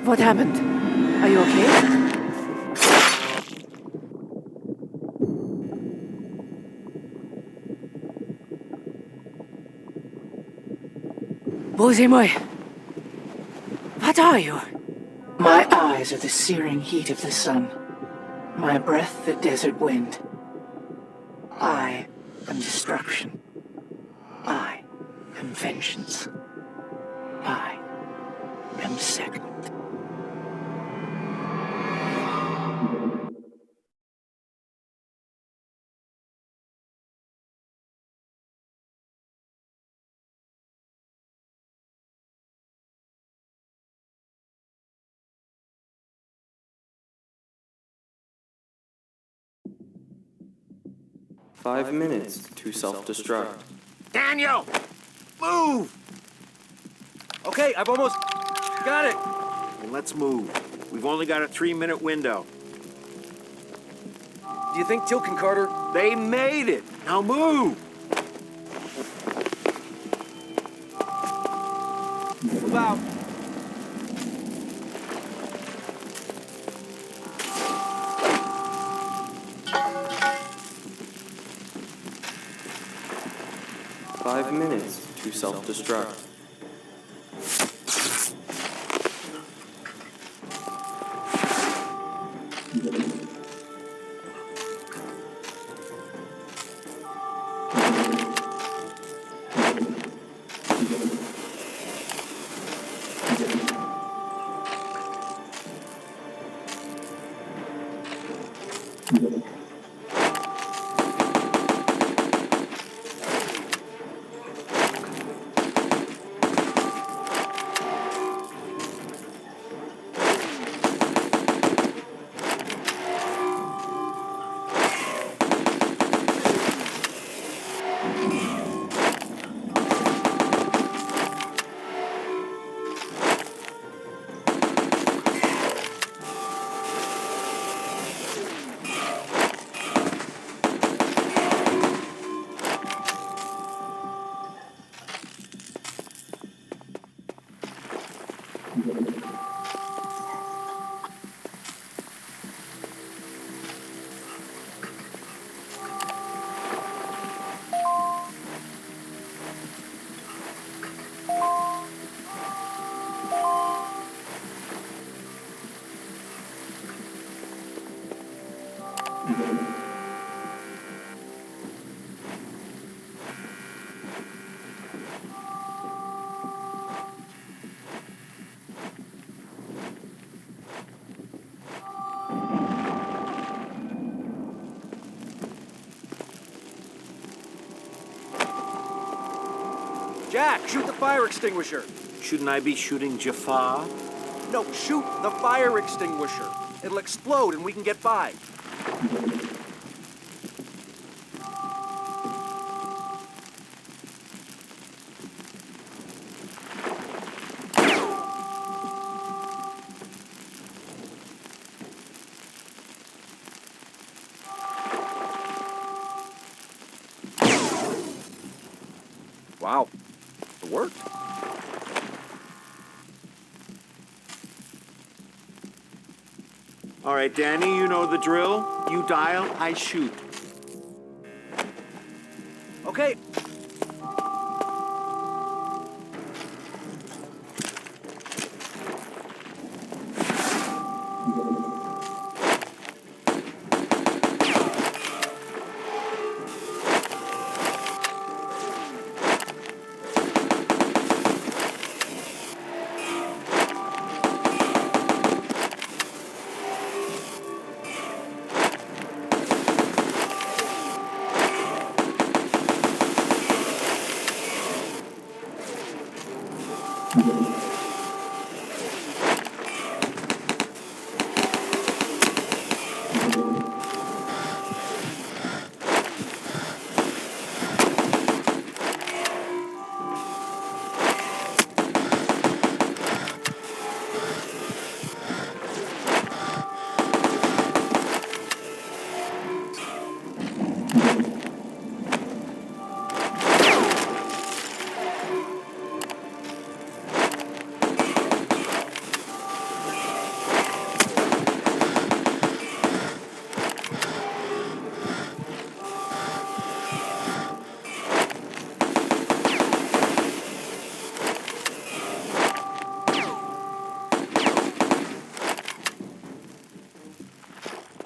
What happened? Are you okay? Posez-moi. What are you? My eyes are the searing heat of the sun. My breath the desert wind. I am destruction. I am vengeance. I am second. Five minutes to self-destruct. Daniel! Move! Okay, I've almost got it. Well, let's move. We've only got a 3-minute window. Do you think Teal'c and Carter... They made it! Now move! Move out. Five minutes to self-destruct. Jack, shoot the fire extinguisher. Shouldn't I be shooting Jafar? No, shoot the fire extinguisher. It'll explode and we can get by. Wow, it worked. All right, Danny, you know the drill. You dial, I shoot. Okay.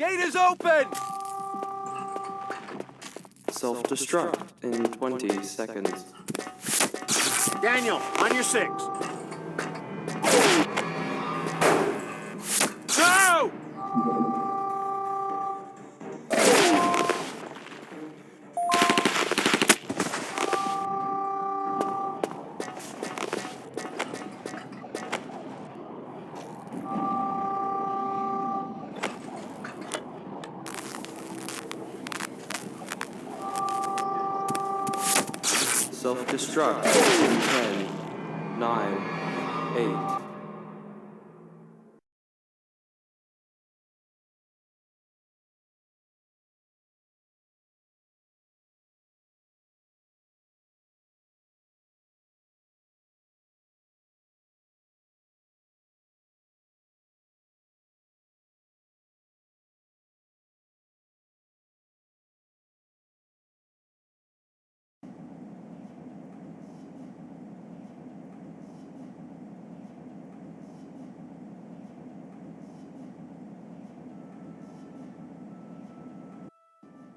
gate is open! Self-destruct in 20 seconds. Daniel, on your 6. No! Self-destruct in 10, 9, 8.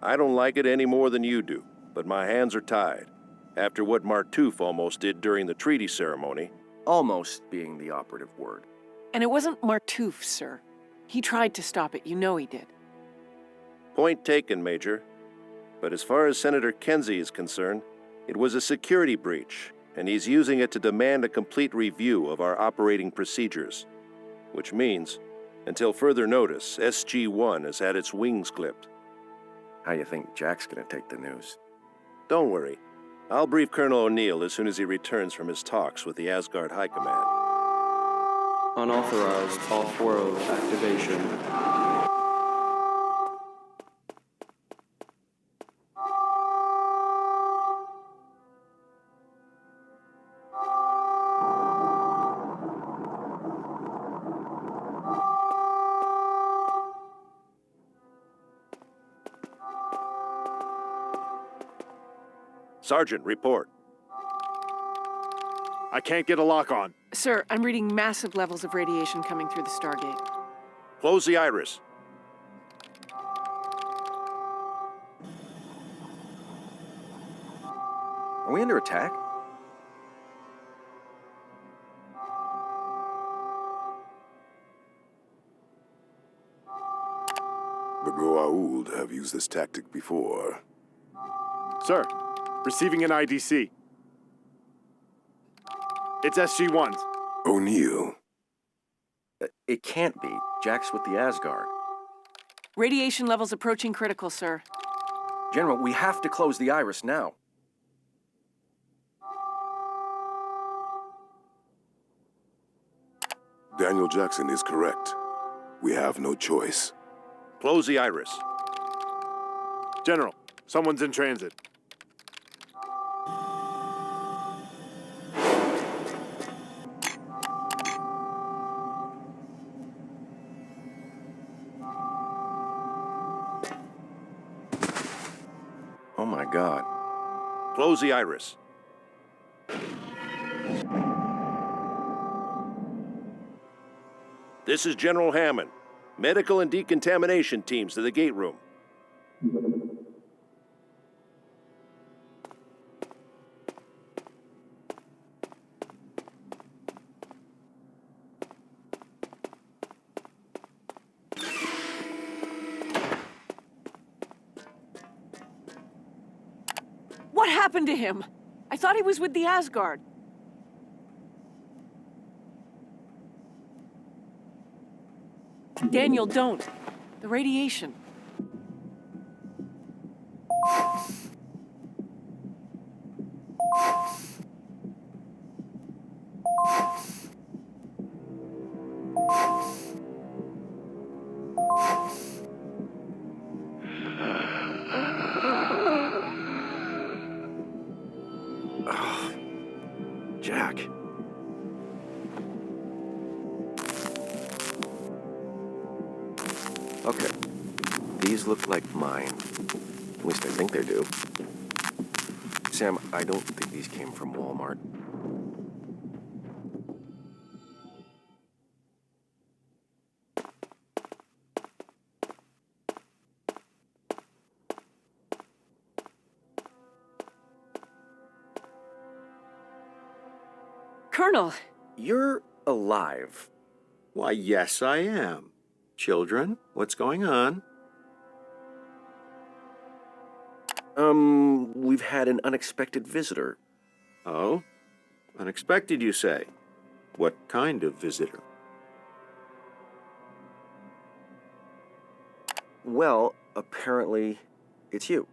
I don't like it any more than you do, but my hands are tied. After what Martouf almost did during the treaty ceremony. Almost being the operative word. And it wasn't Martouf, sir. He tried to stop it, you know he did. Point taken, Major. But as far as Senator Kenzie is concerned, it was a security breach, and he's using it to demand a complete review of our operating procedures. Which means, until further notice, SG-1 has had its wings clipped. How you think Jack's gonna take the news? Don't worry. I'll brief Colonel O'Neill as soon as he returns from his talks with the Asgard High Command. Unauthorized off-world activation. Sergeant, report. I can't get a lock on. Sir, I'm reading massive levels of radiation coming through the Stargate. Close the iris. Are we under attack? The Goa'uld have used this tactic before. Sir, receiving an IDC. It's SG-1s. O'Neill. It can't be. Jack's with the Asgard. Radiation levels approaching critical, sir. General, we have to close the iris now. Daniel Jackson is correct. We have no choice. Close the iris. General, someone's in transit. Oh my God. Close the iris. This is General Hammond. Medical and decontamination teams to the gate room. What happened to him? I thought he was with the Asgard. Daniel, don't. The radiation. Jack. Okay. These look like mine. At least I think they do. Sam, I don't think these came from Walmart. Colonel, You're alive. Why, yes, I am. Children, what's going on? We've had an unexpected visitor. Oh? Unexpected, you say? What kind of visitor? Well, apparently, it's you.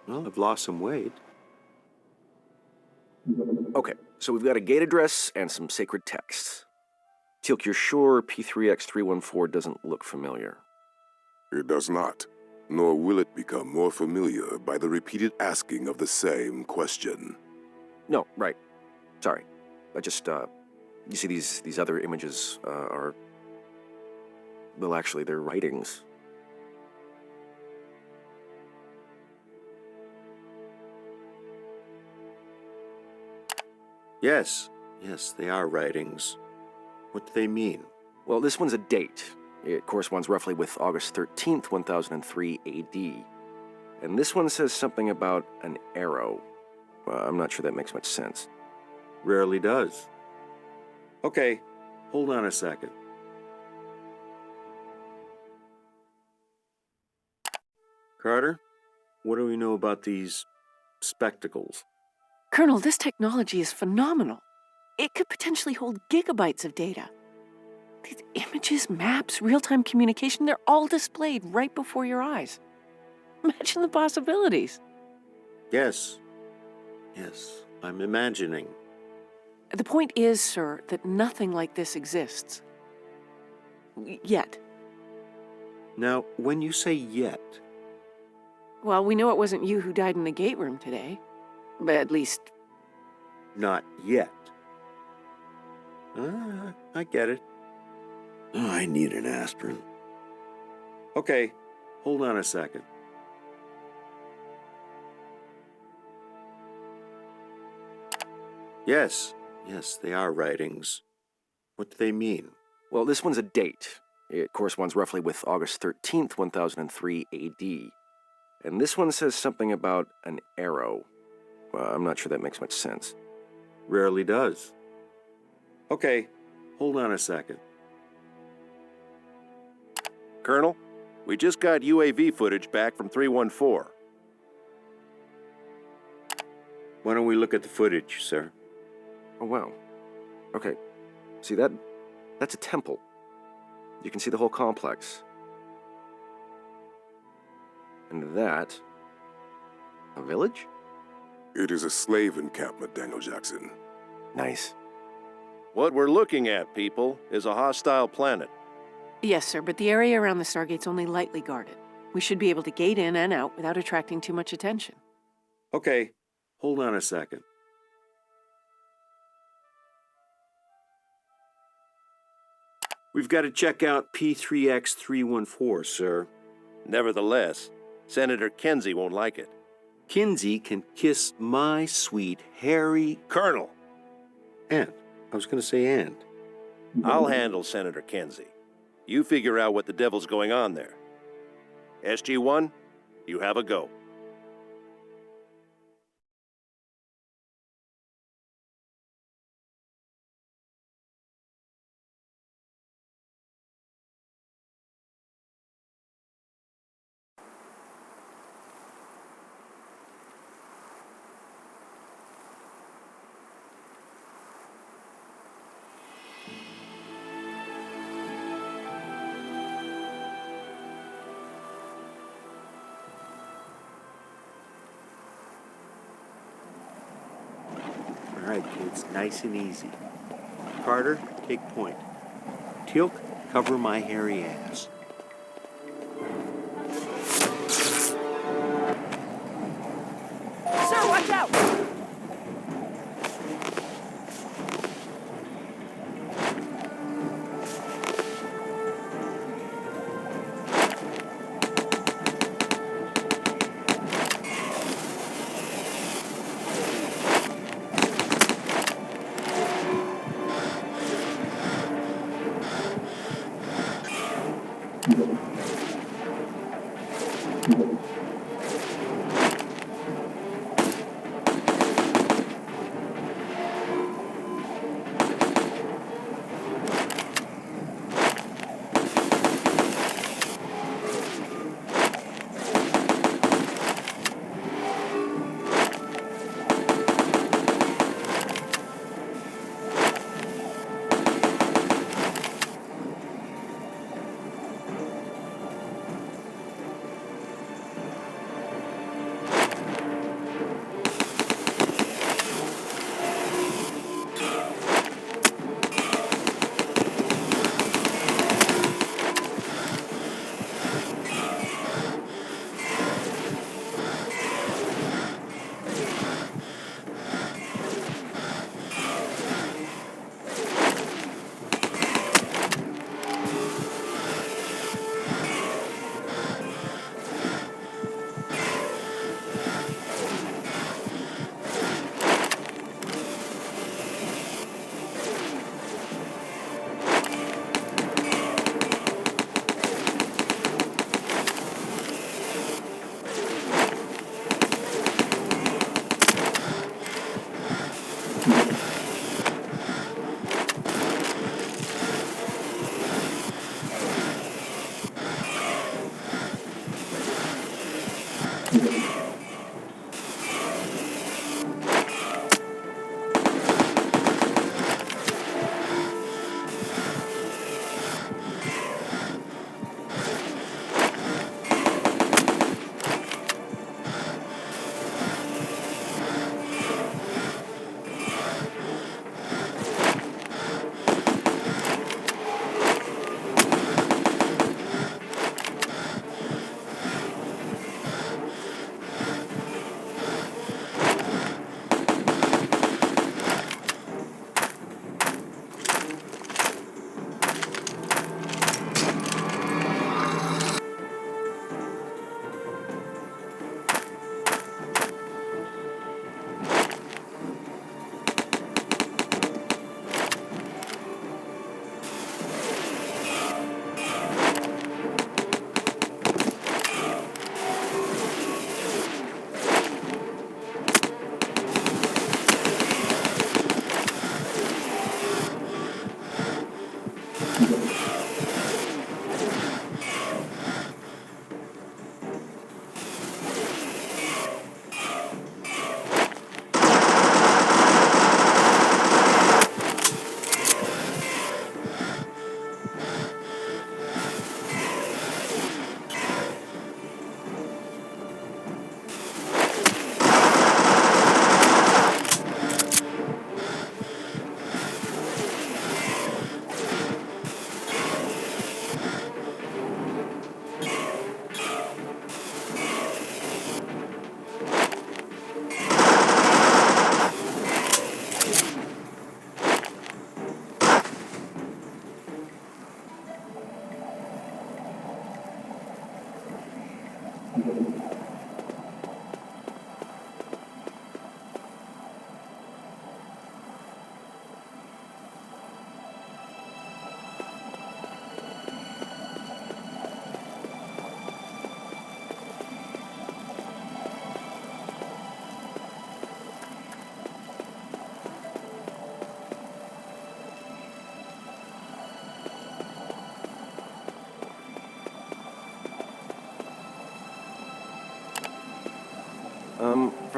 Well, I've lost some weight. Okay, so we've got a gate address and some sacred texts. Teal'c, you're sure P3X314 doesn't look familiar? It does not, nor will it become more familiar by the repeated asking of the same question. No, right. Sorry. I just, you see these other images, are... Well, actually, they're writings. Yes, they are writings. What do they mean? Well, this one's a date. It corresponds roughly with August 13th, 1003 AD. And this one says something about an arrow. Well, I'm not sure that makes much sense. Rarely does. Okay, hold on a second. Carter, what do we know about these spectacles? Colonel, this technology is phenomenal. It could potentially hold gigabytes of data. These images, maps, real-time communication, they're all displayed right before your eyes. Imagine the possibilities. Yes, I'm imagining. The point is, sir, that nothing like this exists. Yet. Now, when you say yet, Well, we know it wasn't you who died in the gate room today. But at least... not yet. I get it. Oh, I need an aspirin. Okay, hold on a second. Yes, they are writings. What do they mean? Well, this one's a date. It corresponds roughly with August 13th, 1003 AD. And this one says something about an arrow. Well, I'm not sure that makes much sense. Rarely does. Okay, hold on a second. Colonel, we just got UAV footage back from 314. Why don't we look at the footage, sir? Oh, wow. Okay. See, that's a temple. You can see the whole complex. And that... a village? It is a slave encampment, Daniel Jackson. Nice. What we're looking at, people, is a hostile planet. Yes, sir, but the area around the Stargate's only lightly guarded. We should be able to gate in and out without attracting too much attention. Okay, hold on a second. We've got to check out P3X314, sir. Nevertheless, Senator Kinsey won't like it. Kinsey can kiss my sweet, hairy... Colonel, And. I was going to say and. I'll handle Senator Kinsey. You figure out what the devil's going on there. SG-1, you have a go. All right, kids, nice and easy. Carter, take point. Teal'c, cover my hairy ass. Sir, watch out!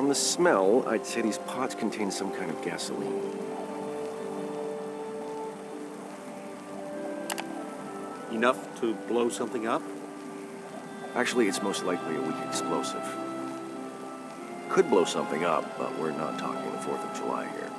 From the smell, I'd say these pots contain some kind of gasoline. Enough to blow something up? Actually, it's most likely a weak explosive. Could blow something up, but we're not talking the 4th of July here.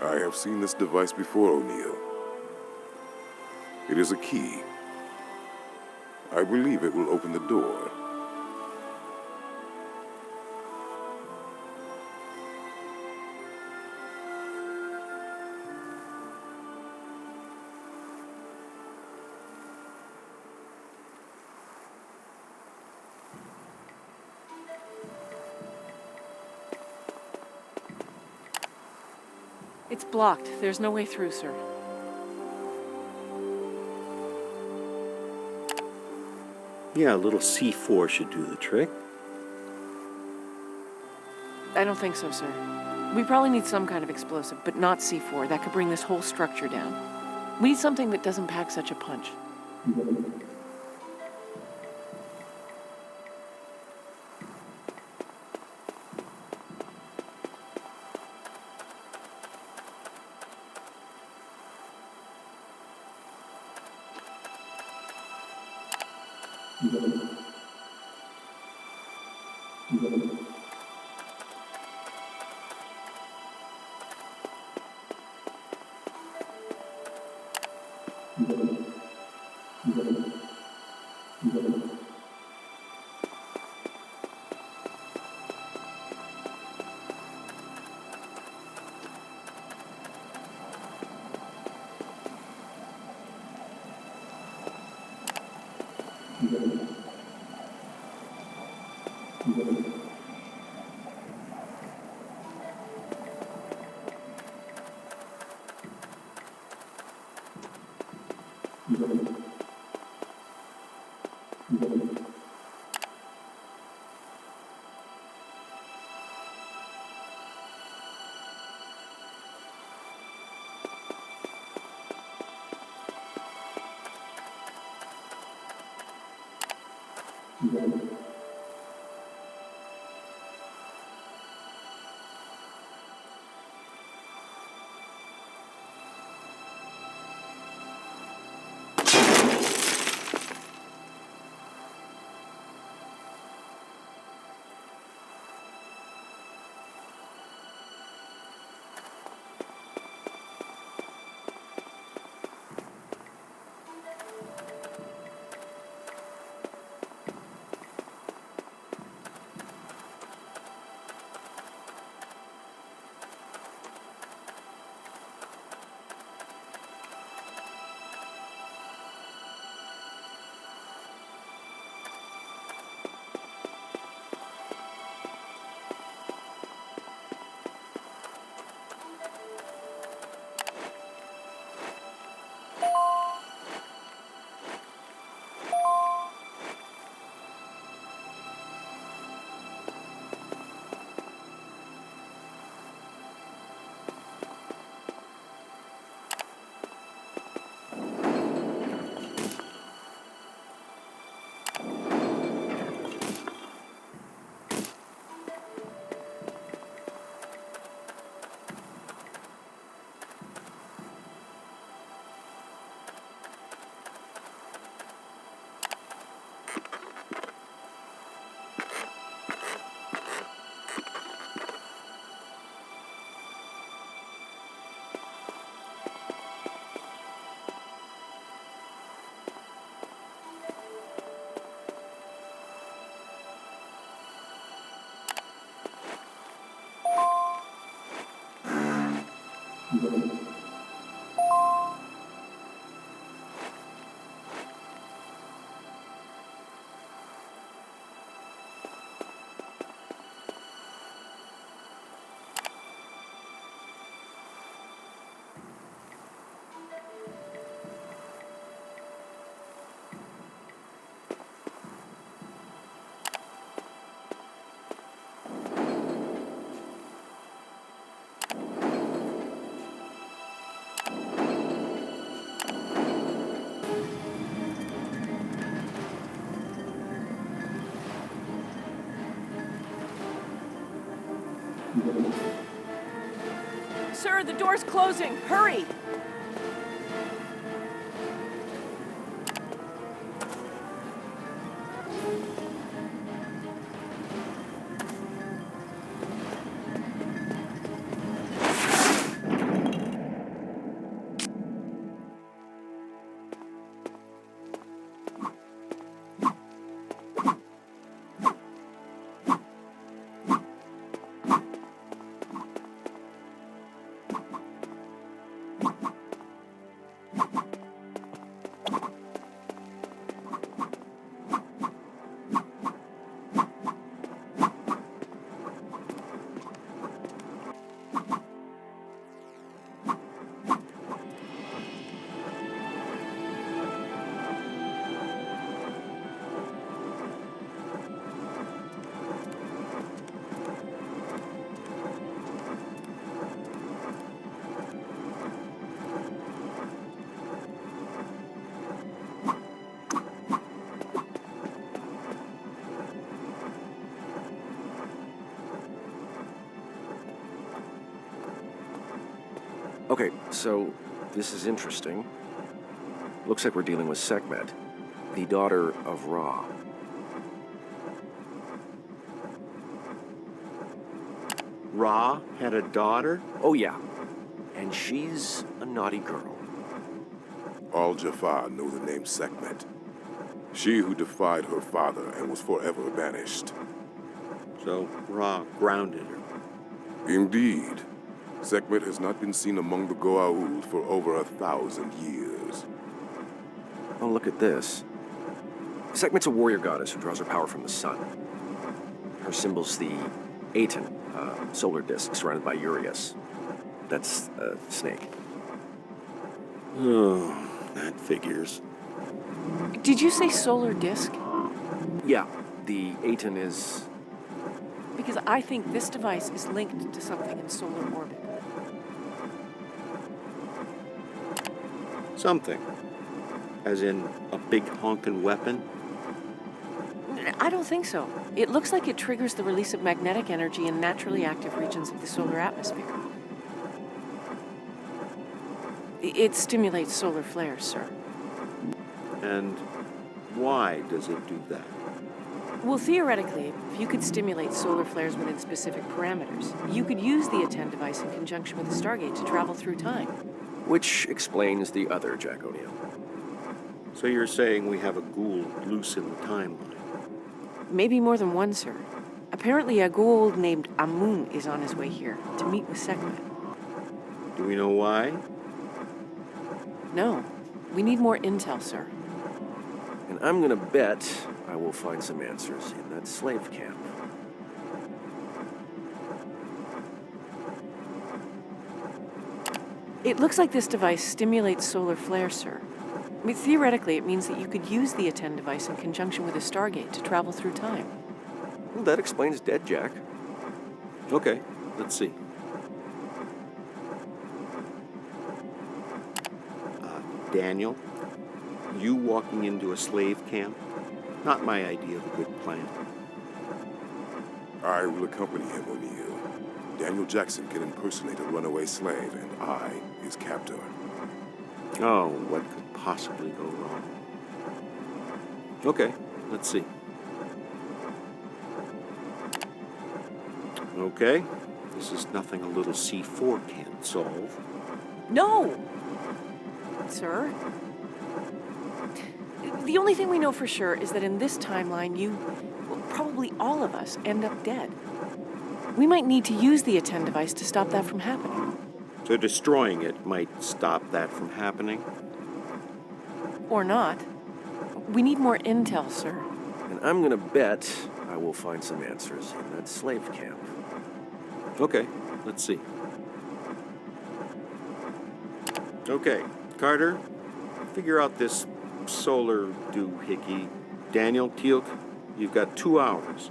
I have seen this device before, O'Neill. It is a key. I believe it will open the door. It's blocked. There's no way through, sir. Yeah, a little C4 should do the trick. I don't think so, sir. We probably need some kind of explosive, but not C4. That could bring this whole structure down. We need something that doesn't pack such a punch. Sir, the door's closing. Hurry! Okay, so this is interesting. Looks like we're dealing with Sekhmet, the daughter of Ra. Ra had a daughter? Oh yeah, and she's a naughty girl. All Jafar know the name Sekhmet. She who defied her father and was forever banished. So Ra grounded her. Indeed. Sekhmet has not been seen among the Goa'uld for over 1,000 years. Oh, look at this. Sekhmet's a warrior goddess who draws her power from the sun. Her symbol's the Aten, solar disk surrounded by Urias. That's a snake. Oh, that figures. Did you say solar disk? Yeah, the Aten is... Because I think this device is linked to something in solar orbit. Something. As in a big honkin' weapon? I don't think so. It looks like it triggers the release of magnetic energy in naturally active regions of the solar atmosphere. It stimulates solar flares, sir. And why does it do that? Well, theoretically, if you could stimulate solar flares within specific parameters, you could use the attend device in conjunction with the Stargate to travel through time. Which explains the other Jack O'Neill. So you're saying we have a ghoul loose in the timeline? Maybe more than one, sir. Apparently, a ghoul named Amun is on his way here to meet with Sekhmet. Do we know why? No. We need more intel, sir. And I'm gonna bet I will find some answers in that slave camp. It looks like this device stimulates solar flares, sir. I mean, theoretically, it means that you could use the attend device in conjunction with a Stargate to travel through time. Well, that explains Dead Jack. Okay, let's see. Daniel, you walking into a slave camp? Not my idea of a good plan. I will accompany him, O'Neill. Daniel Jackson can impersonate a runaway slave, and I, his captor. Oh, what could possibly go wrong? Okay, let's see. Okay, this is nothing a little C4 can't solve. No! Sir? The only thing we know for sure is that in this timeline, well, probably all of us, end up dead. We might need to use the attend device to stop that from happening. So destroying it might stop that from happening? Or not. We need more intel, sir. And I'm gonna bet I will find some answers in that slave camp. Okay, let's see. Okay, Carter, figure out this solar doohickey. Daniel, Teal'c, you've got 2 hours.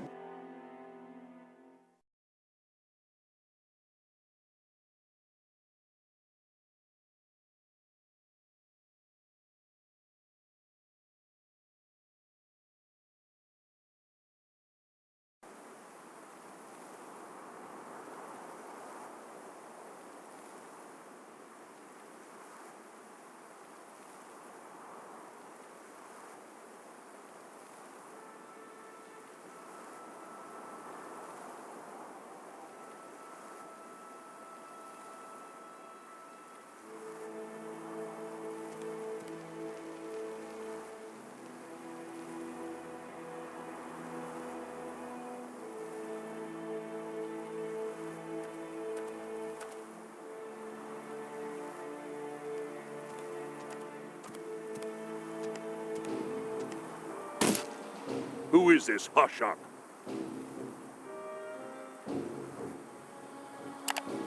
Who is this Hashak?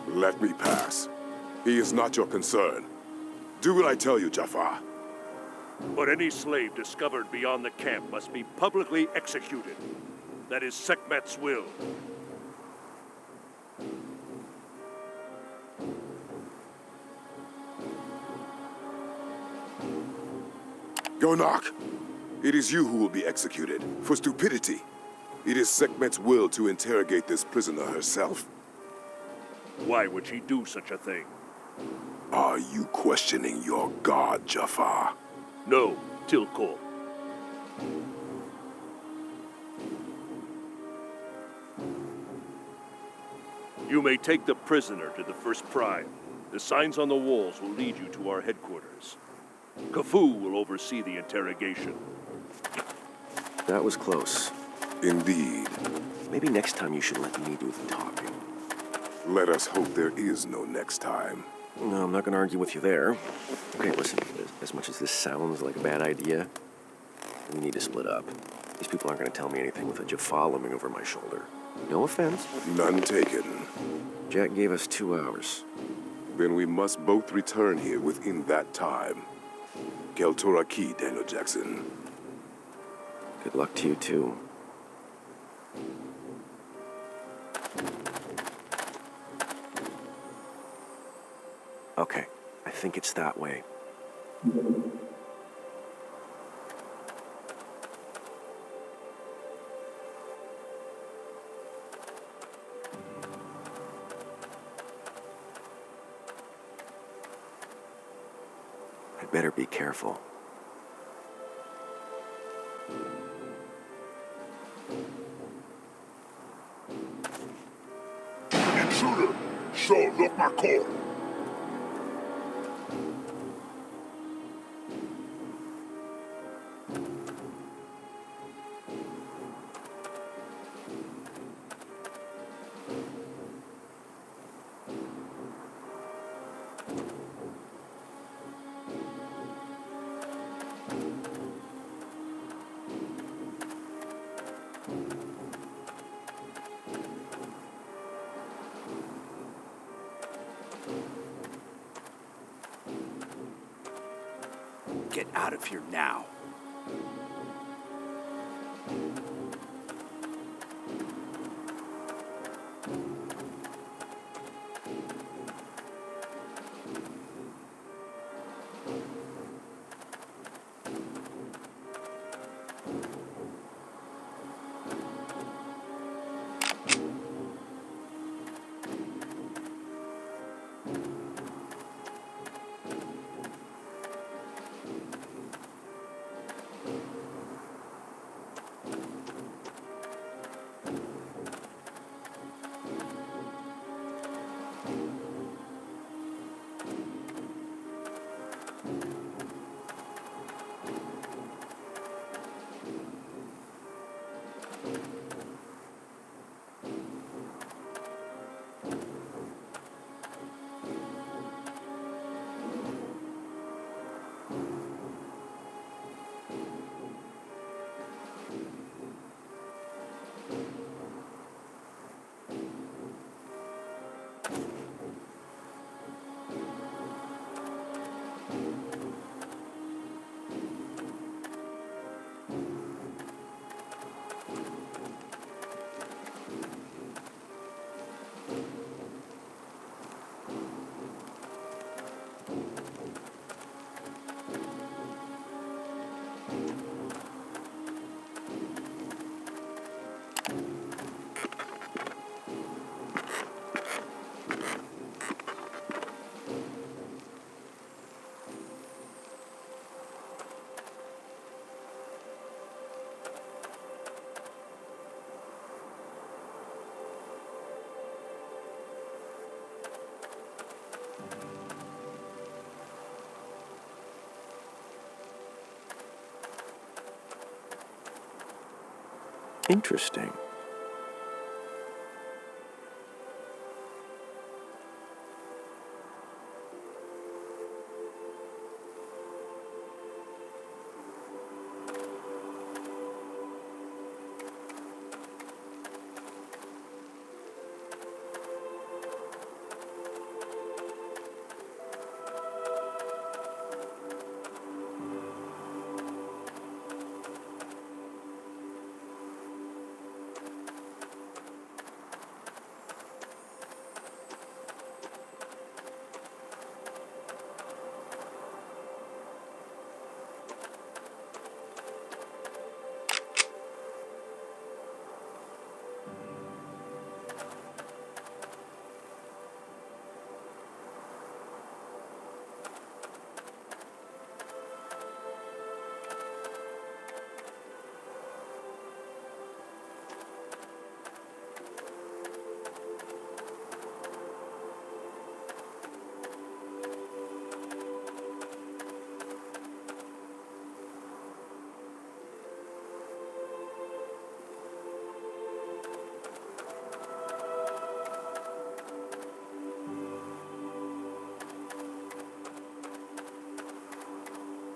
Let me pass. He is not your concern. Do what I tell you, Jafar. But any slave discovered beyond the camp must be publicly executed. That is Sekhmet's will. Gonak, it is you who will be executed for stupidity. It is Sekhmet's will to interrogate this prisoner herself. Why would she do such a thing? Are you questioning your god, Jafar? No, Teal'c. You may take the prisoner to the first prime. The signs on the walls will lead you to our headquarters. Khufu will oversee the interrogation. That was close. Indeed. Maybe next time you should let me do the talking. Let us hope there is no next time. No, I'm not going to argue with you there. Okay, listen, as much as this sounds like a bad idea, we need to split up. These people aren't going to tell me anything with a Jaffa looming over my shoulder. No offense. None taken. Jack gave us 2 hours. Then we must both return here within that time. Keltora Key, Daniel Jackson. Good luck to you, too. Okay, I think it's that way. I'd better be careful. Intruder! Show, look my core! Get out of here now. Interesting.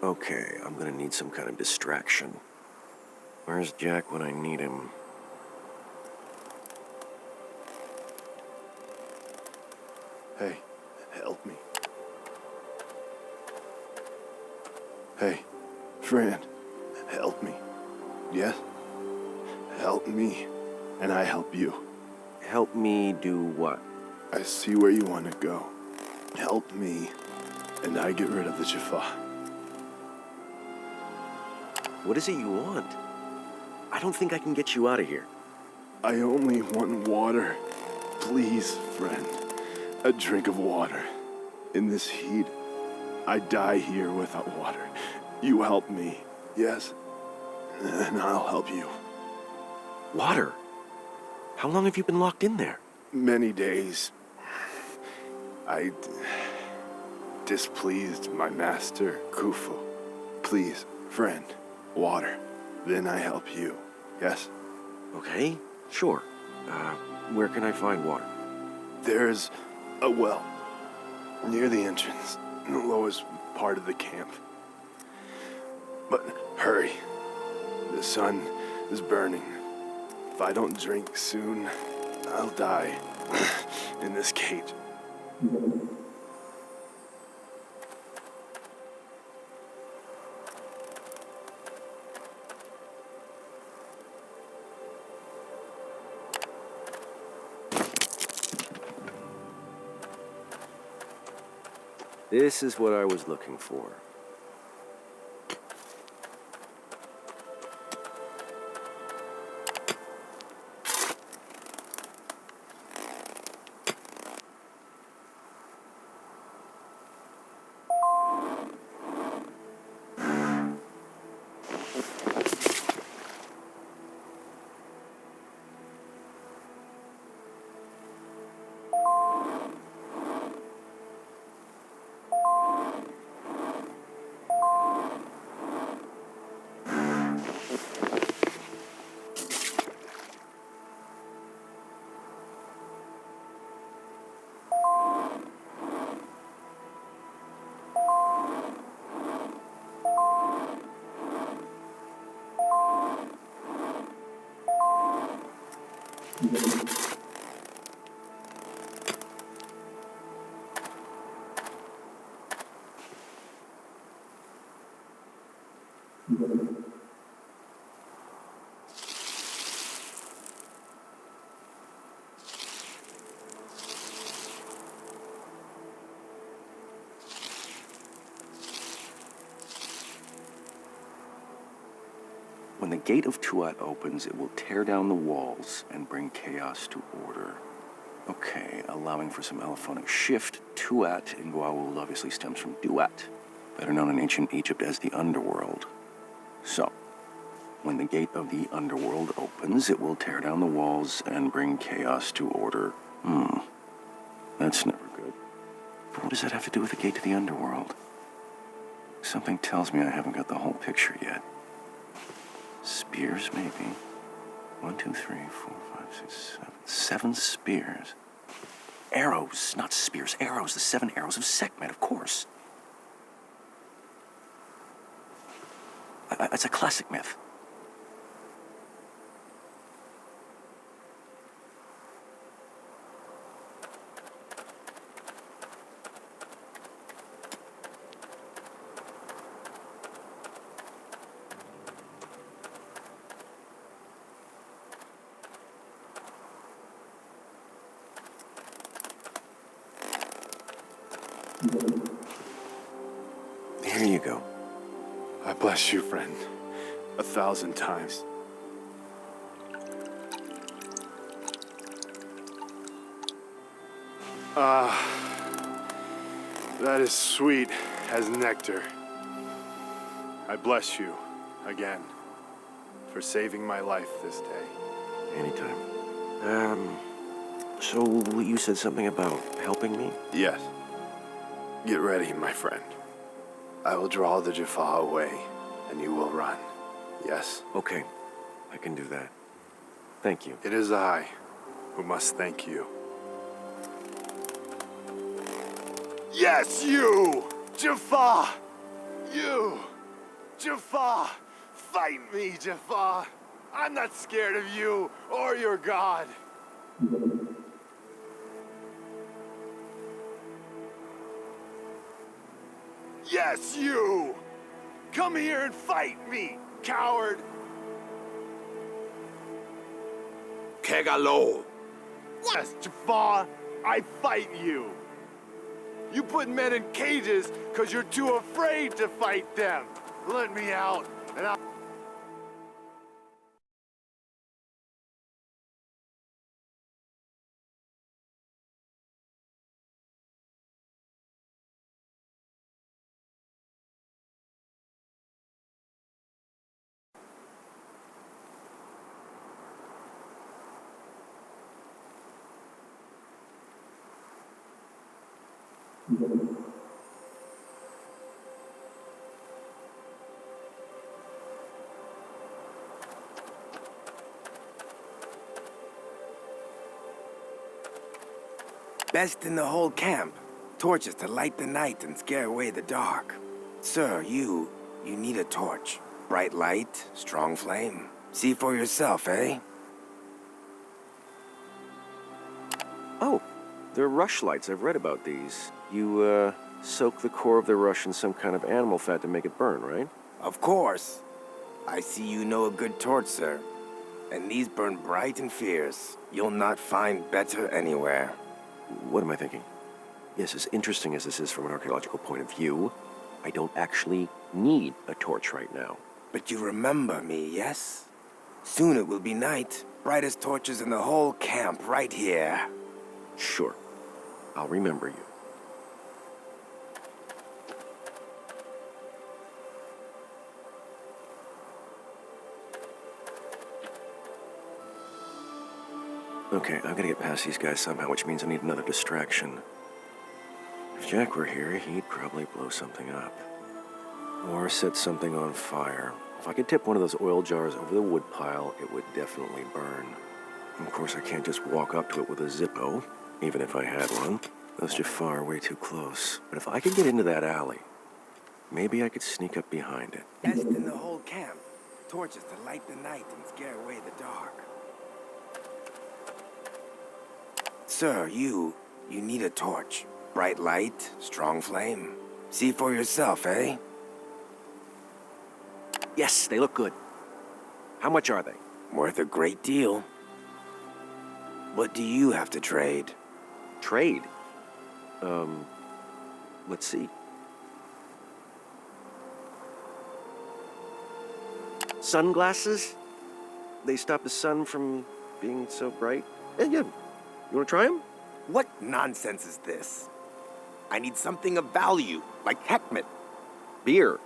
Okay, I'm gonna need some kind of distraction. Where's Jack when I need him? Hey, help me. Hey, friend, help me. Yes? Help me, and I help you. Help me do what? I see where you want to go. Help me, and I get rid of the Jaffa. What is it you want? I don't think I can get you out of here. I only want water. Please, friend. A drink of water. In this heat, I die here without water. You help me, yes? And I'll help you. Water? How long have you been locked in there? Many days. I displeased my master, Khufu. Please, friend, water. Then I help you, yes? Okay, sure. Where can I find water? There's a well near the entrance, in the lowest part of the camp. But hurry. The sun is burning. If I don't drink soon, I'll die in this cage. This is what I was looking for. When the gate of Teal'c opens, it will tear down the walls and bring chaos to order. Okay, allowing for some allophonic shift, Teal'c in Goa'uld obviously stems from duat, better known in ancient Egypt as the underworld. So, when the gate of the underworld opens, it will tear down the walls and bring chaos to order. That's never good. But what does that have to do with the gate to the underworld? Something tells me I haven't got the whole picture yet. Spears, maybe. 1, 2, 3, 4, 5, 6, 7. 7 spears. Arrows, not spears. Arrows, the 7 arrows of Sekhmet, of course. It's a classic myth. Here you go. I bless you, friend. 1,000 times. That is sweet as nectar. I bless you again for saving my life this day. Anytime. So you said something about helping me? Yes. Get ready, my friend. I will draw the Jaffa away, and you will run. Yes? Okay, I can do that. Thank you. It is I who must thank you. Yes, you! Jaffa! You! Jaffa! Fight me, Jaffa! I'm not scared of you or your god. Yes, you! Come here and fight me, coward! Kegalo! Yes, Jaffa, I fight you. You put men in cages because you're too afraid to fight them. Let me out, and I'll... Best in the whole camp. Torches to light the night and scare away the dark. Sir, you need a torch. Bright light, strong flame. See for yourself, eh? Oh, they're rush lights. I've read about these. You, soak the core of the rush in some kind of animal fat to make it burn, right? Of course. I see you know a good torch, sir. And these burn bright and fierce. You'll not find better anywhere. What am I thinking? Yes, as interesting as this is from an archaeological point of view, I don't actually need a torch right now. But you remember me, yes? Soon it will be night. Brightest torches in the whole camp right here. Sure. I'll remember you. Okay, I've got to get past these guys somehow, which means I need another distraction. If Jack were here, he'd probably blow something up. Or set something on fire. If I could tip one of those oil jars over the wood pile, it would definitely burn. Of course, I can't just walk up to it with a Zippo, even if I had one. Those Jaffa are way too close. But if I could get into that alley, maybe I could sneak up behind it. Best in the whole camp. Torches to light the night and scare away the dark. Sir, you need a torch. Bright light, strong flame. See for yourself, eh? Yes, they look good. How much are they? Worth a great deal. What do you have to trade? Trade? Let's see. Sunglasses? They stop the sun from being so bright? Yeah. You want to try them? What nonsense is this? I need something of value, like Heckman. Beer.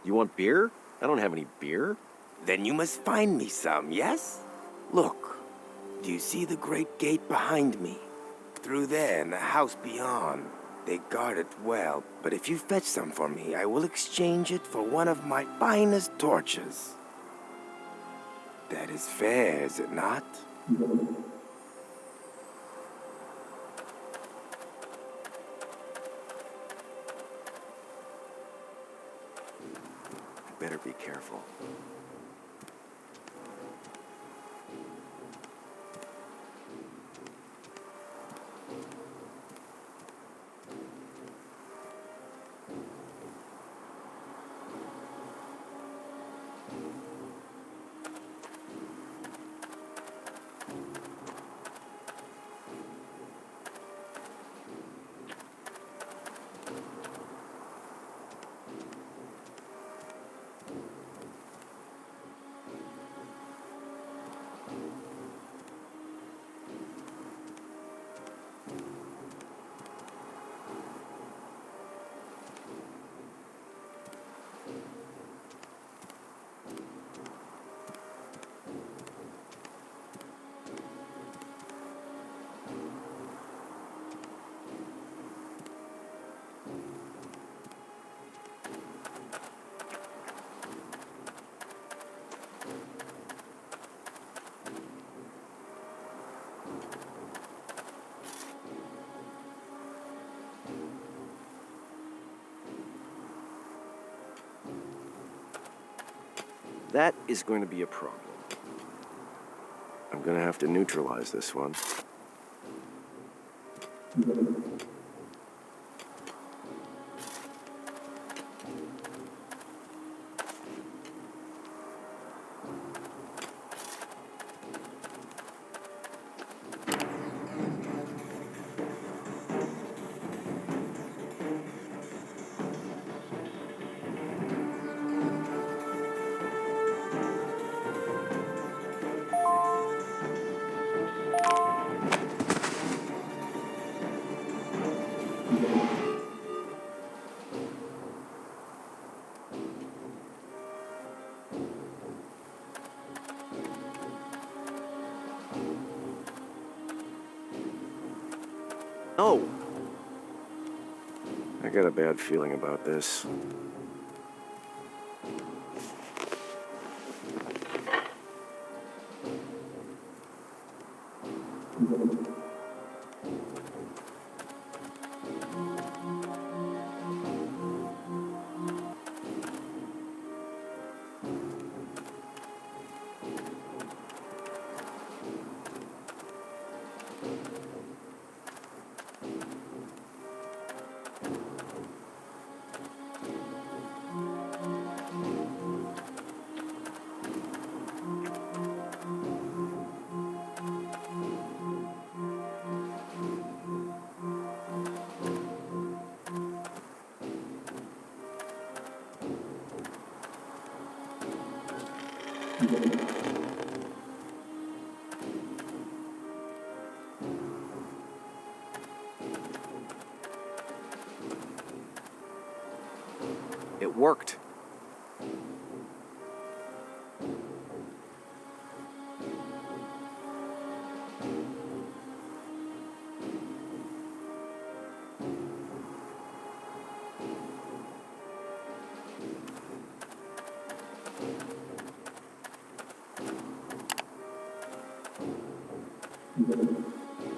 You want beer? I don't have any beer. Then you must find me some, yes? Look, do you see the great gate behind me? Through there and the house beyond. They guard it well, but if you fetch some for me, I will exchange it for one of my finest torches. That is fair, is it not? Better be careful. That is going to be a problem. I'm going to have to neutralize this one. Oh! I got a bad feeling about this. It worked.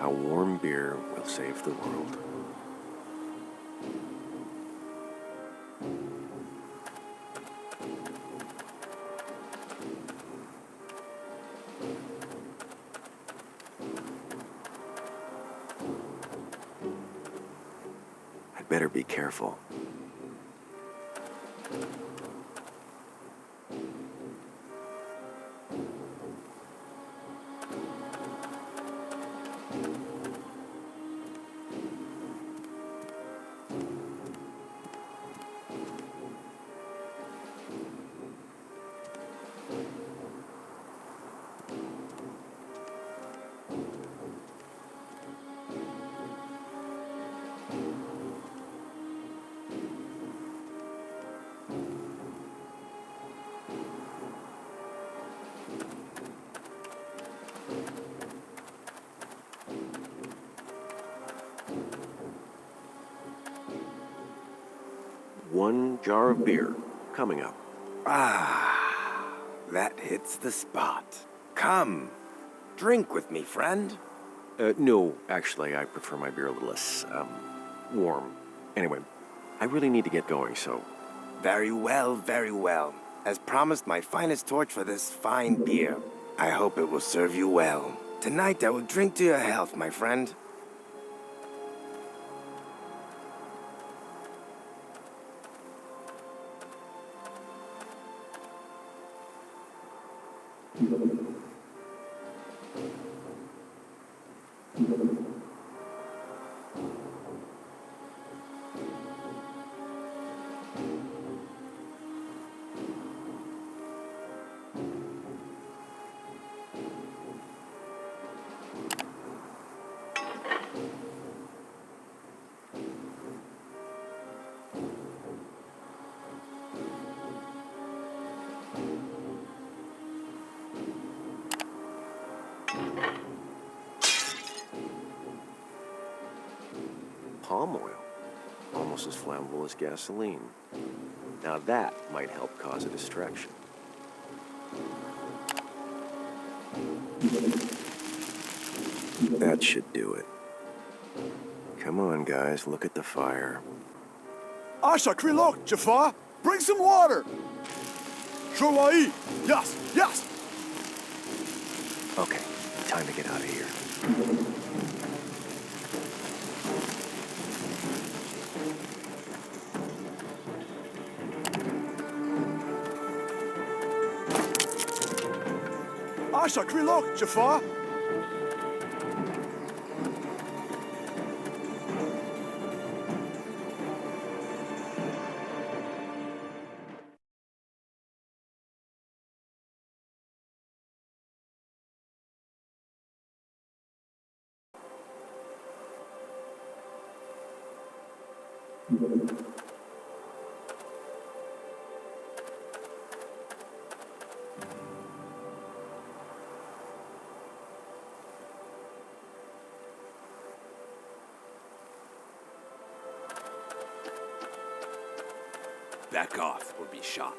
A warm beer will save the world. I'd better be careful. One jar of beer coming up. Ah, that hits the spot. Come, drink with me, friend. No, actually, I prefer my beer a little less, warm. Anyway, I really need to get going, so... Very well, very well. As promised, my finest torch for this fine beer. I hope it will serve you well. Tonight I will drink to your health, my friend. Palm oil. Almost as flammable as gasoline. Now that might help cause a distraction. That should do it. Come on, guys, look at the fire. Asha, Krilok, Jafar, bring some water! Yes, yes! Okay, time to get out of here. Sacré look, Jafar! Back off or be shot.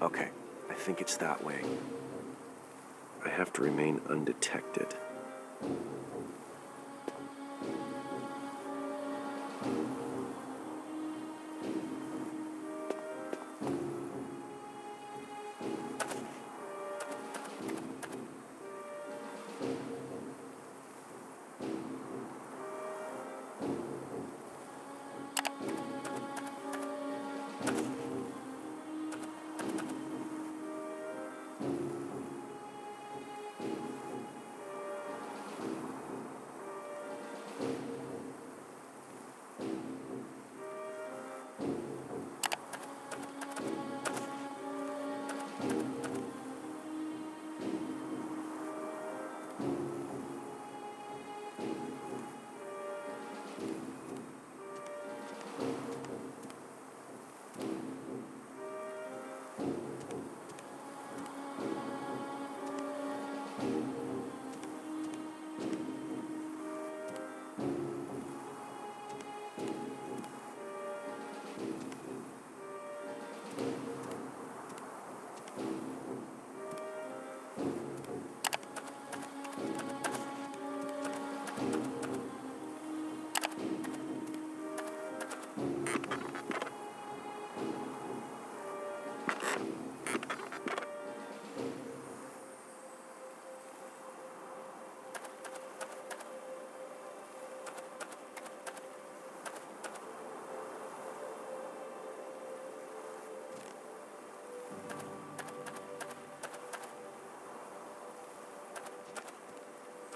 Okay, I think it's that way. I have to remain undetected.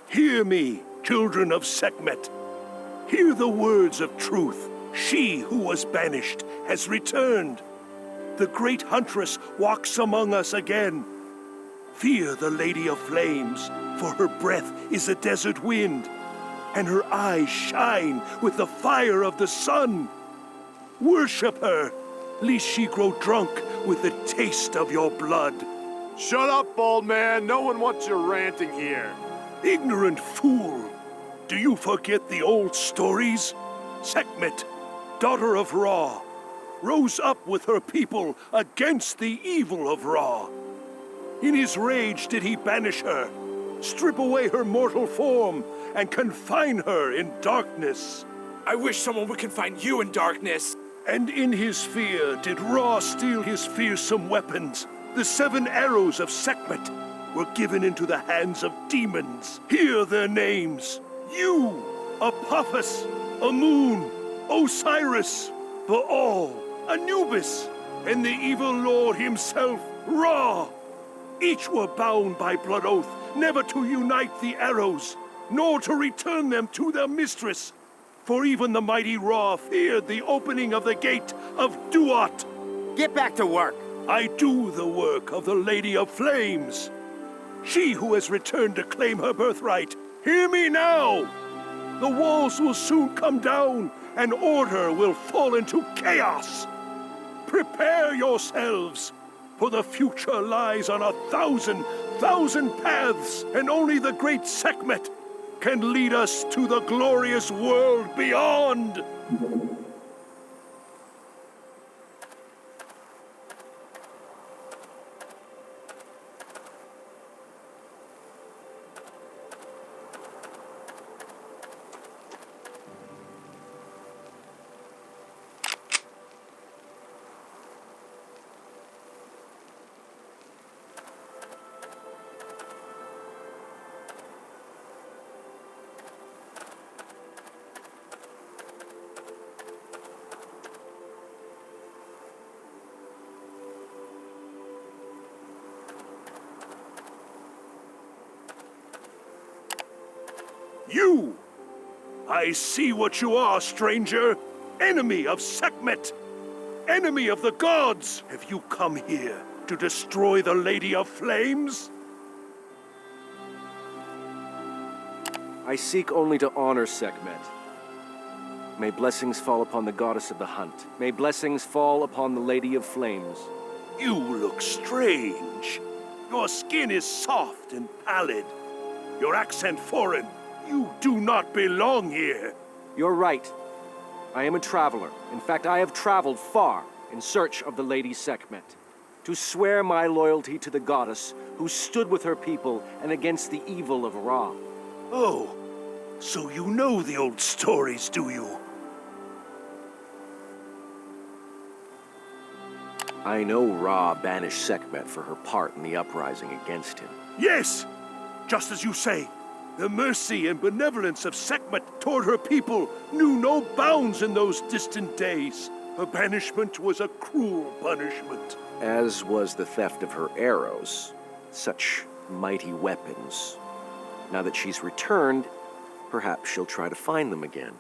Hear me, children of Sekhmet. Hear the words of truth. She who was banished has returned. The great huntress walks among us again. Fear the Lady of Flames, for her breath is a desert wind, and her eyes shine with the fire of the sun. Worship her, lest she grow drunk with the taste of your blood. Shut up, bald man. No one wants your ranting here. Ignorant fool! Do you forget the old stories? Sekhmet, daughter of Ra, rose up with her people against the evil of Ra. In his rage did he banish her, strip away her mortal form, and confine her in darkness. I wish someone would confine you in darkness. And in his fear did Ra steal his fearsome weapons. The 7 arrows of Sekhmet were given into the hands of demons. Hear their names. You, Apophis, Amun, Osiris, Baal, Anubis, and the evil lord himself, Ra. Each were bound by blood oath never to unite the arrows, nor to return them to their mistress. For even the mighty Ra feared the opening of the gate of Duat. Get back to work! I do the work of the Lady of Flames. She who has returned to claim her birthright. Hear me now! The walls will soon come down, and order will fall into chaos. Prepare yourselves, for the future lies on 1,000 paths, and only the great Sekhmet can lead us to the glorious world beyond. You! I see what you are, stranger. Enemy of Sekhmet. Enemy of the gods. Have you come here to destroy the Lady of Flames? I seek only to honor Sekhmet. May blessings fall upon the goddess of the hunt. May blessings fall upon the Lady of Flames. You look strange. Your skin is soft and pallid. Your accent foreign. You do not belong here. You're right. I am a traveler. In fact, I have traveled far in search of the Lady Sekhmet, to swear my loyalty to the goddess who stood with her people and against the evil of Ra. Oh, so you know the old stories, do you? I know Ra banished Sekhmet for her part in the uprising against him. Yes! Just as you say. The mercy and benevolence of Sekhmet toward her people knew no bounds in those distant days. Her banishment was a cruel punishment. As was the theft of her arrows. Such mighty weapons. Now that she's returned, perhaps she'll try to find them again.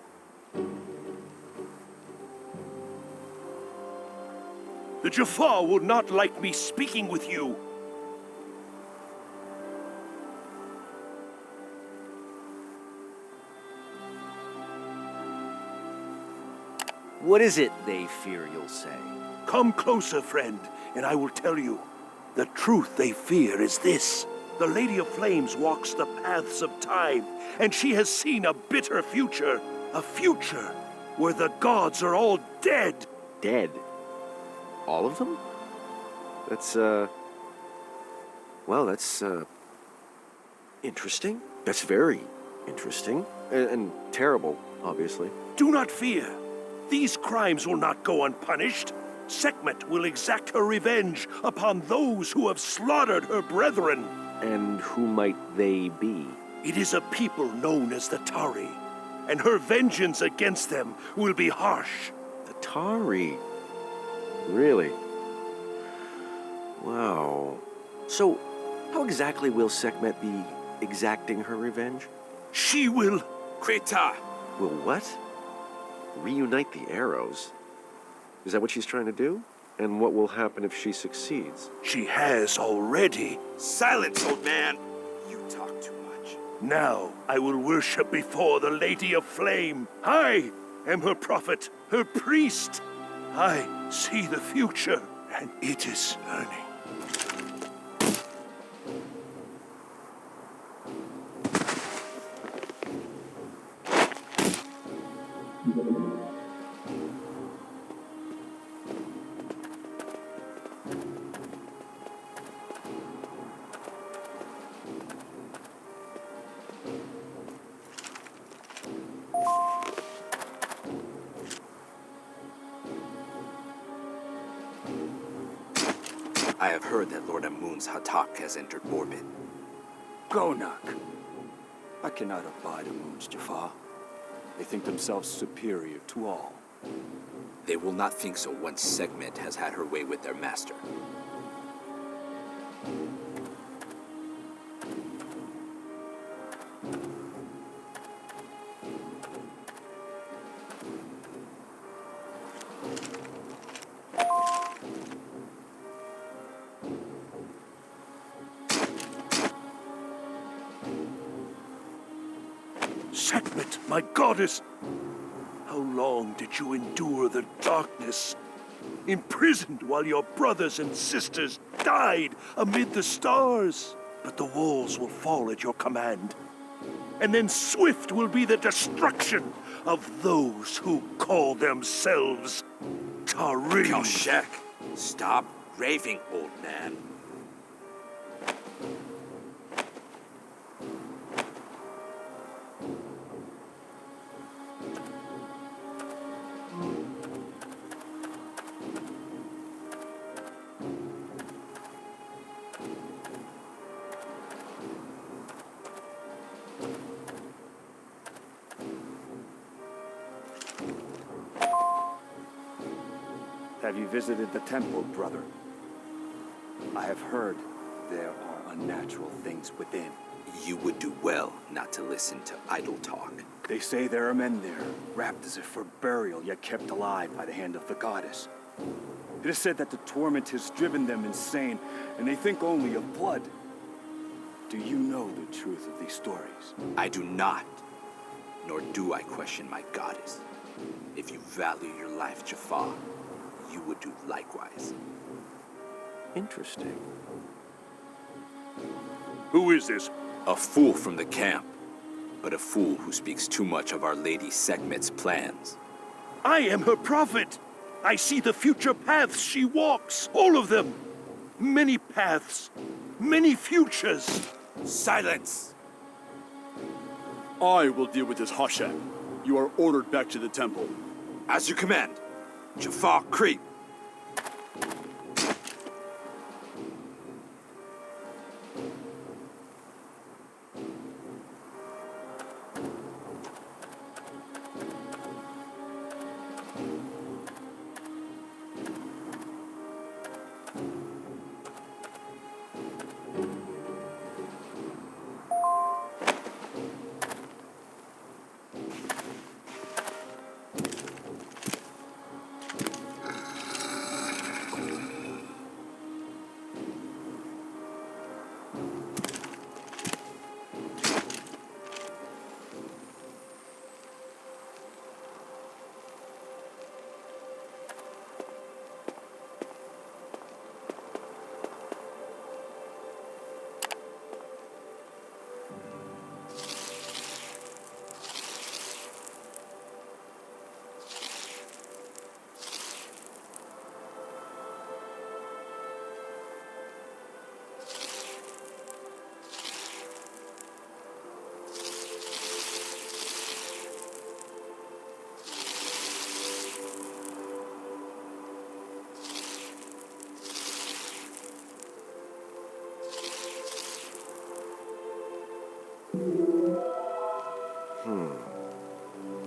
The Jaffa will not like me speaking with you. What is it they fear, you'll say? Come closer, friend, and I will tell you. The truth they fear is this. The Lady of Flames walks the paths of time, and she has seen a bitter future. A future where the gods are all dead. Dead? All of them? That's, well, that's, interesting. That's very interesting. And terrible, obviously. Do not fear. These crimes will not go unpunished. Sekhmet will exact her revenge upon those who have slaughtered her brethren. And who might they be? It is a people known as the Tari, and her vengeance against them will be harsh. The Tari? Really? Wow. So, how exactly will Sekhmet be exacting her revenge? She will... Krita! Will what? Reunite the arrows? Is that what she's trying to do? And what will happen if she succeeds? She has already. Silence, old man! You talk too much. Now I will worship before the Lady of Flame. I am her prophet, her priest. I see the future, and it is burning. I have heard that Lord Amun's Hatak has entered orbit. Gonak. I cannot abide Amun's Jaffa. They think themselves superior to all. They will not think so once Sekhmet has had her way with their master. Sekhmet, my goddess! How long did you endure the darkness? Imprisoned while your brothers and sisters died amid the stars. But the walls will fall at your command. And then swift will be the destruction of those who call themselves Tarim. Teal'c, stop raving, old man. Have you visited the temple, brother? I have heard there are unnatural things within. You would do well not to listen to idle talk. They say there are men there, wrapped as if for burial, yet kept alive by the hand of the goddess. It is said that the torment has driven them insane, and they think only of blood. Do you know the truth of these stories? I do not, nor do I question my goddess. If you value your life, Jafar, you would do likewise. Interesting. Who is this? A fool from the camp, but a fool who speaks too much of Our Lady Sekhmet's plans. I am her prophet. I see the future paths she walks, all of them. Many paths, many futures. Silence! I will deal with this Hashak. You are ordered back to the temple. As you command. Jafar, creep!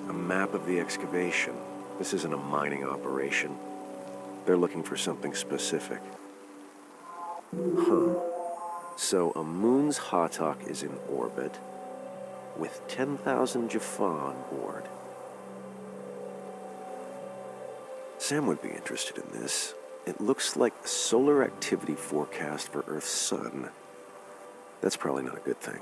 A map of the excavation. This isn't a mining operation. They're looking for something specific. Huh. So a moon's Hatak is in orbit with 10,000 Jaffa on board. Sam would be interested in this. It looks like a solar activity forecast for Earth's sun. That's probably not a good thing.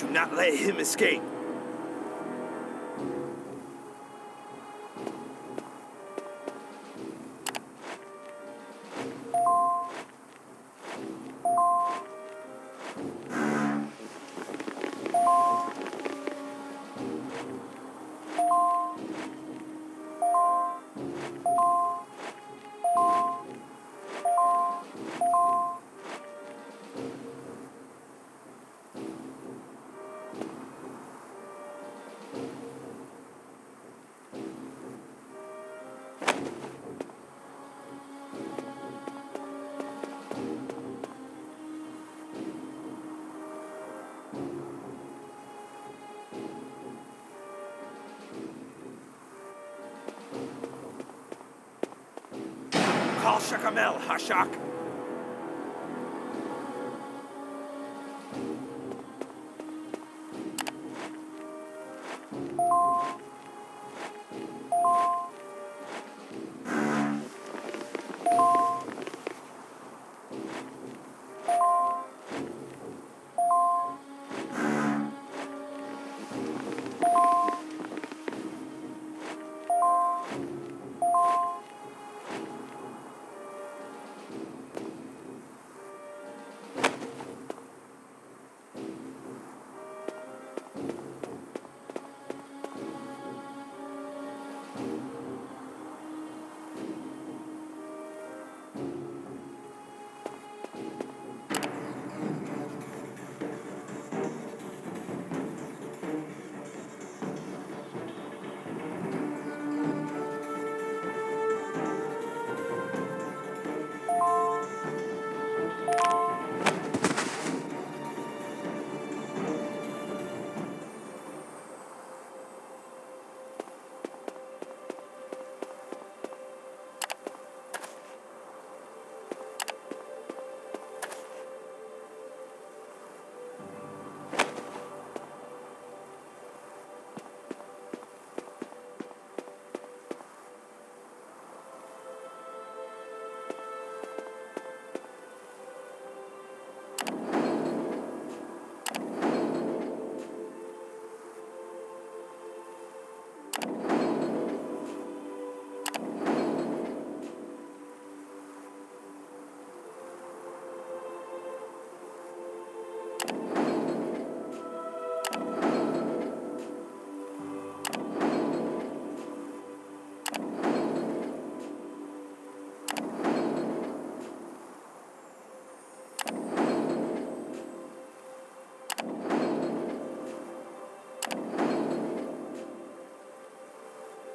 Do not let him escape. Call Shakamel, Hashak.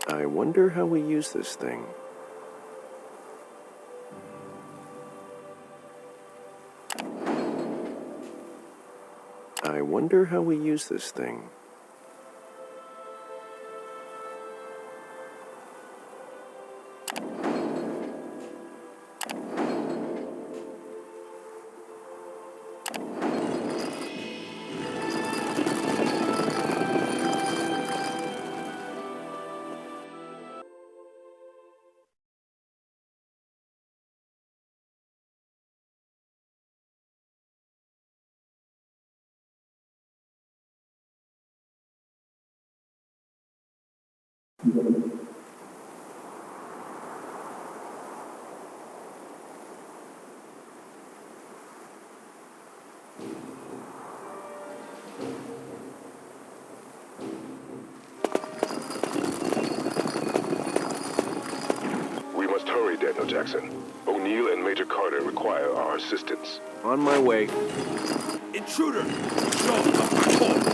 I wonder how we use this thing. I wonder how we use this thing. We must hurry, Daniel Jackson. O'Neill and Major Carter require our assistance. On my way. Intruder! Show up my home!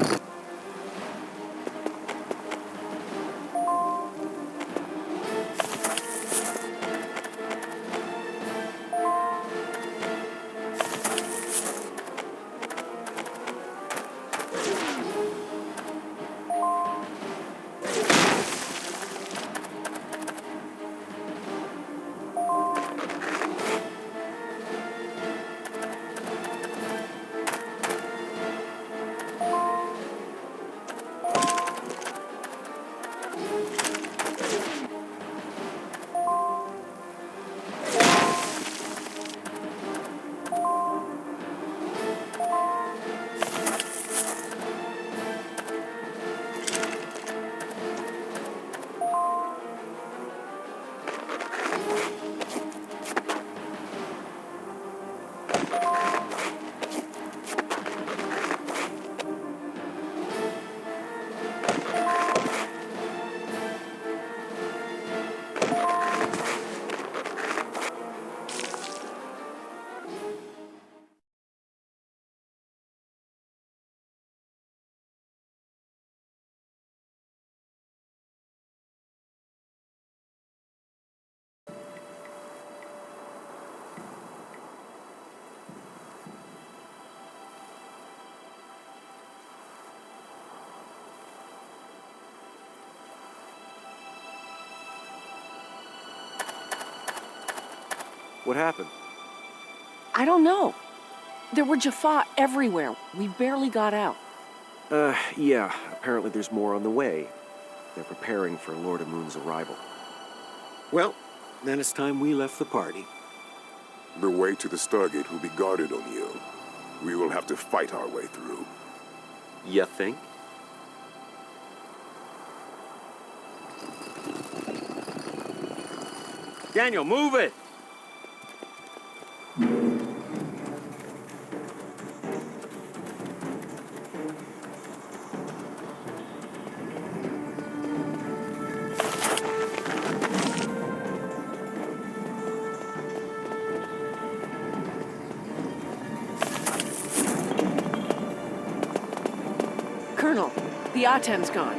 What happened? I don't know. There were Jaffa everywhere. We barely got out. Yeah. Apparently there's more on the way. They're preparing for Lord Amun's arrival. Well, then it's time we left the party. The way to the Stargate will be guarded, O'Neill. We will have to fight our way through. You think? Daniel, move it! Colonel, the Atem's gone.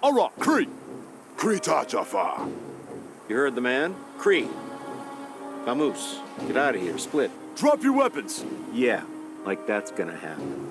All right, Cree. Krita Jaffa. You heard the man? Cree. Vamoose, get out of here, split. Drop your weapons. Yeah, like that's gonna happen.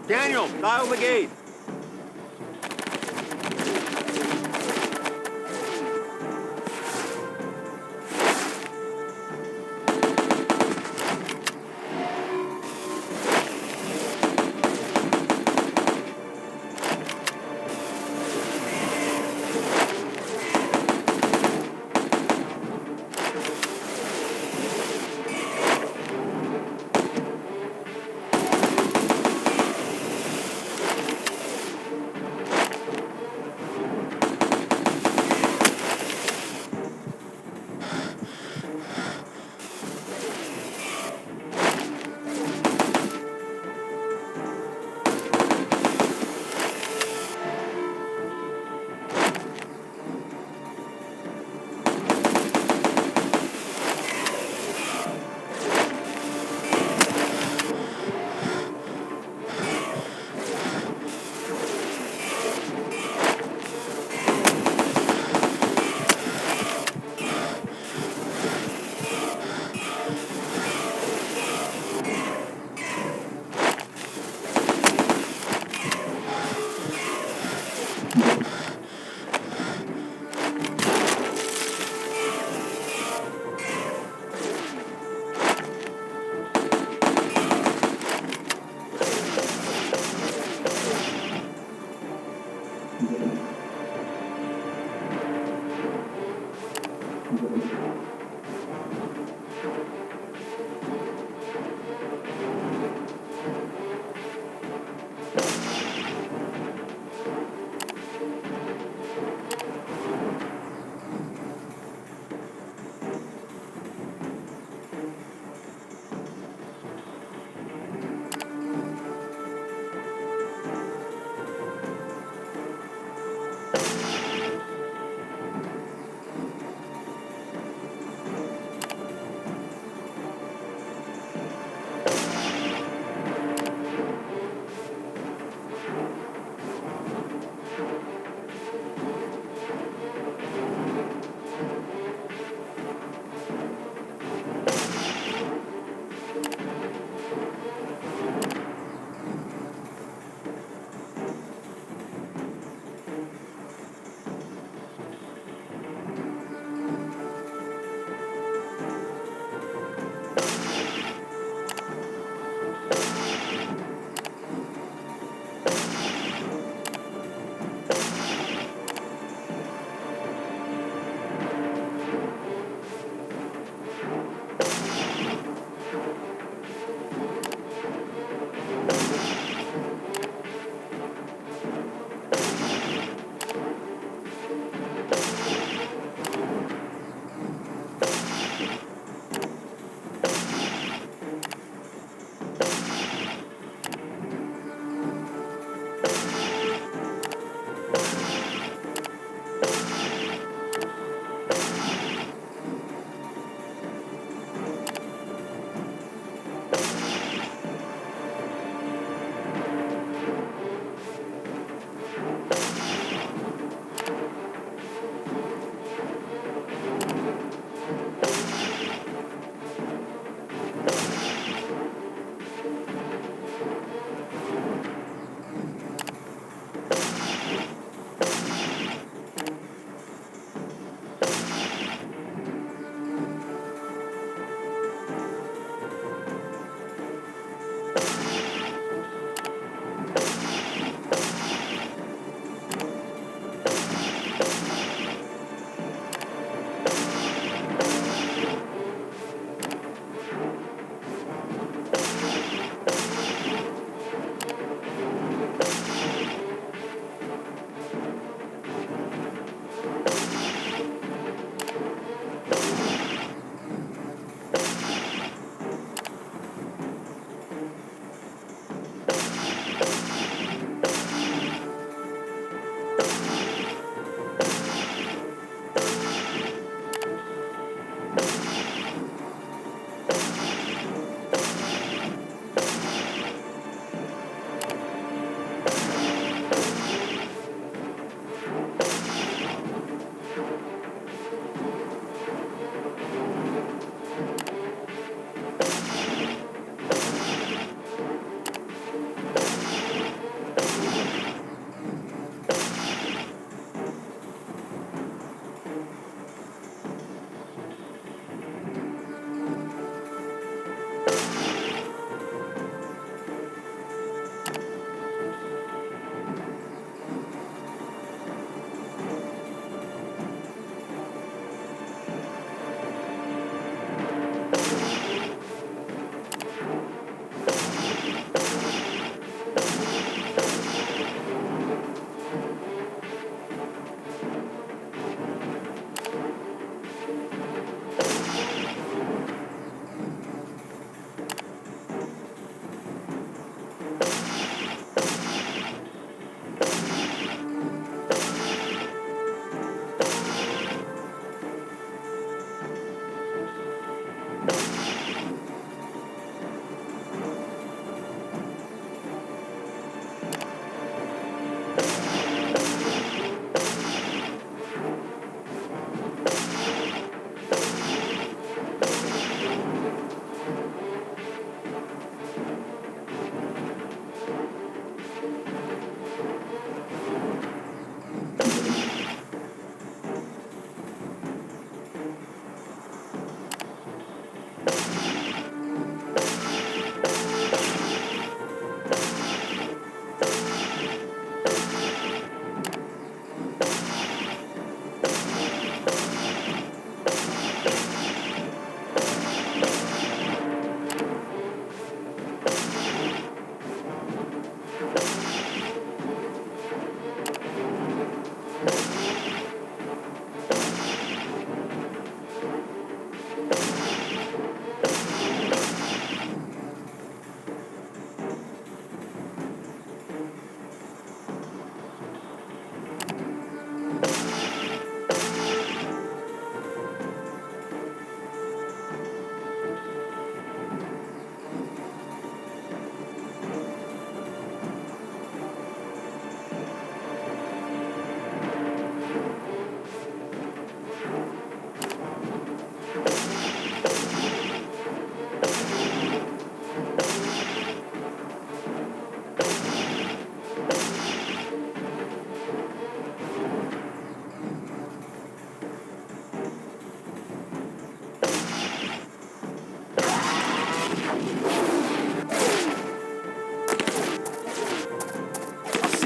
Daniel, dial the gate.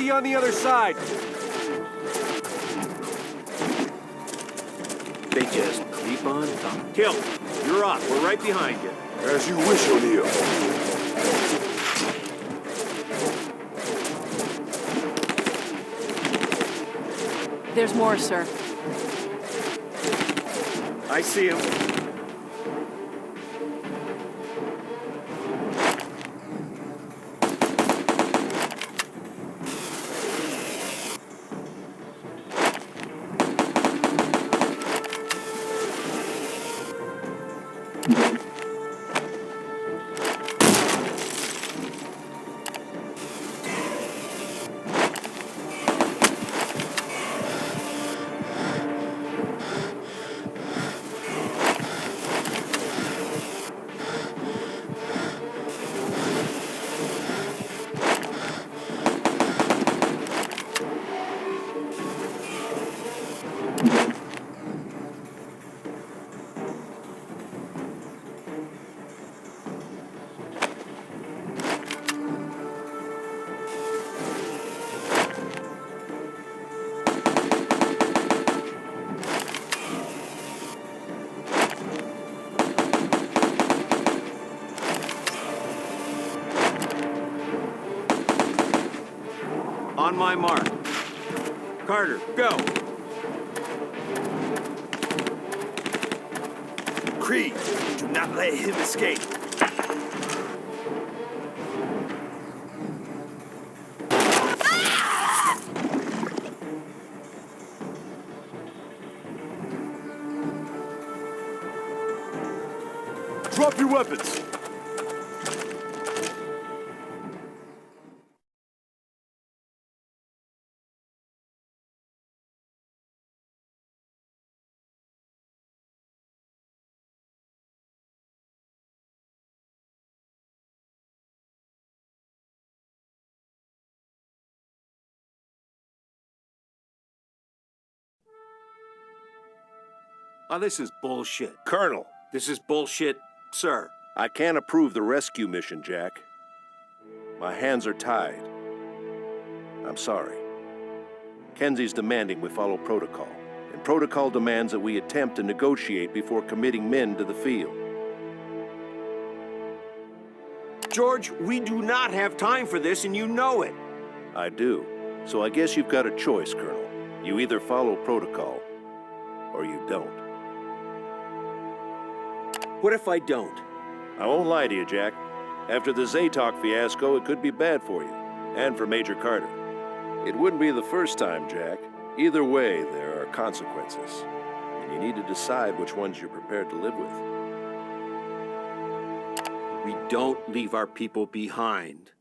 you on the other side. They just keep on coming. Teal'c, you're up. We're right behind you. As you wish, O'Neill. There's more, sir. I see him. On my mark. Carter, go. Creed, do not let him escape. Drop your weapons. Oh, this is bullshit. Colonel, This is bullshit, sir. I can't approve the rescue mission, Jack. My hands are tied. I'm sorry. Kenzie's demanding we follow protocol, and protocol demands that we attempt to negotiate before committing men to the field. George, we do not have time for this, and you know it. I do. So I guess you've got a choice, Colonel. You either follow protocol, or you don't. What if I don't? I won't lie to you, Jack. After the Zaytok fiasco, it could be bad for you, and for Major Carter. It wouldn't be the first time, Jack. Either way, there are consequences, and you need to decide which ones you're prepared to live with. We don't leave our people behind,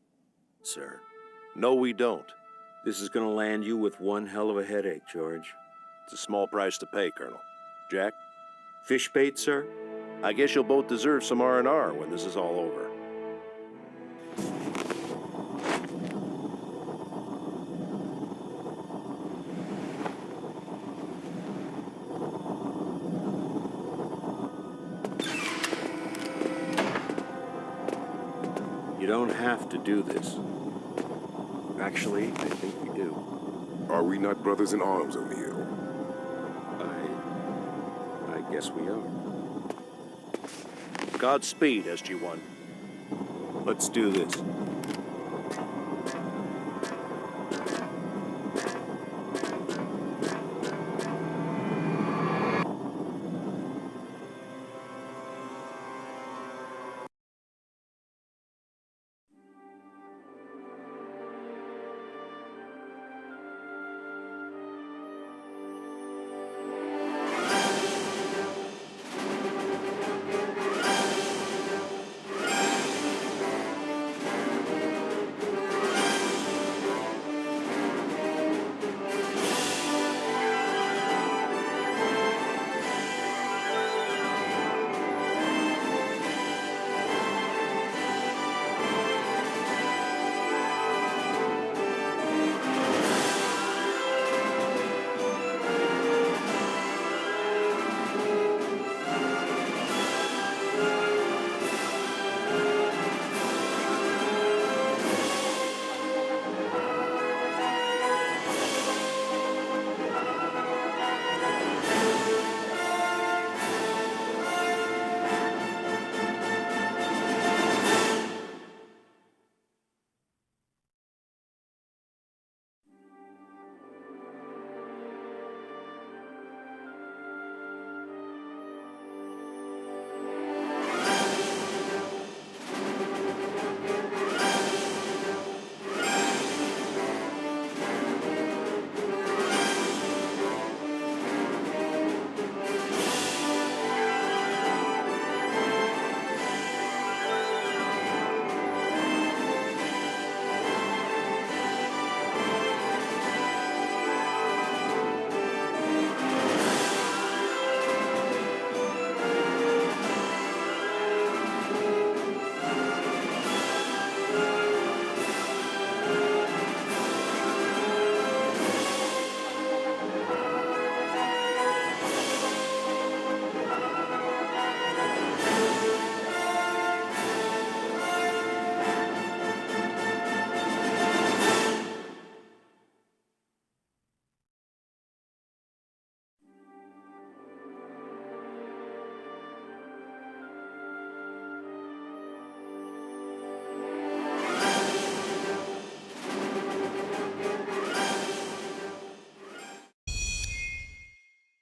sir. No, we don't. This is gonna land you with one hell of a headache, George. It's a small price to pay, Colonel. Jack? Fish bait, sir? I guess you'll both deserve some R&R when this is all over. You don't have to do this. Actually, I think we do. Are we not brothers in arms, O'Neill? I guess we are. Godspeed, SG-1. Let's do this.